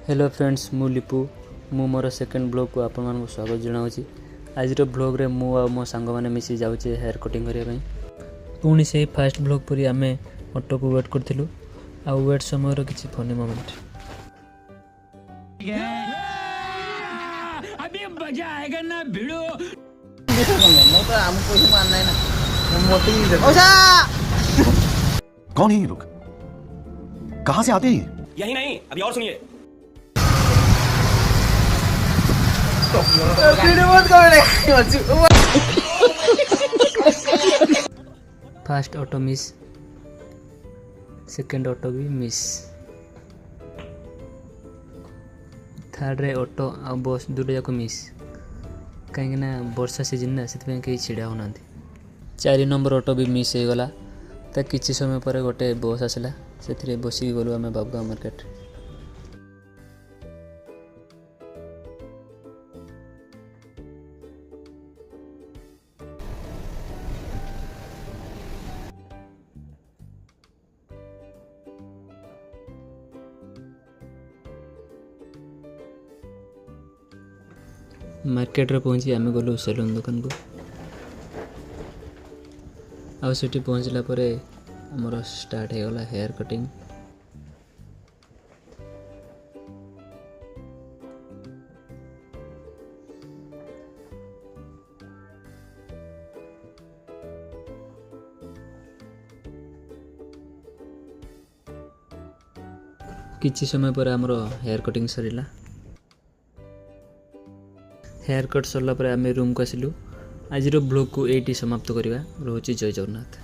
Hello friends मु लिपु मु more second blog को आपण मानक स्वागत जनावि। आज ब्लॉग रे मु आ मो सांग माने मिसी जाउचे हेयर कटिंग करिया पई। पुणी से फास्ट ब्लॉग परी आमे ऑटो को वेट करथिलु आ वेट समय रो किछि फनी मोमेंट। अभी मजा आएगा ना भिड़ो। मो तो हम कोई मान नहीं ना मोटी ओसा। कौन है ये लोग, कहां से आते हैं? यही नहीं अभी और सुनिए। Fast auto miss, second auto भी मिस, थर्ड रे ऑटो आ बस दुटा जाक मिस। कहीं वर्षा सीजन ना से कहीं छिड़ा होना। 4 नंबर ऑटो भी मिस हो गला। तो किसी समय पर गोटे बस आसला से बसिक गलु आम बाबुआ मार्केट। मार्केट रे पहुँची आम गलु सेलून दुकान को। आउटी पहुँचला आमर स्टार्ट हो गला हेयर कटिंग। किछि समय पर आमर हेयर कटिंग सरिला। हेयर कट सरला आम रूम को आसिलु। आज ब्लॉग को एटी समाप्त करवा। रोची जय जगन्नाथ।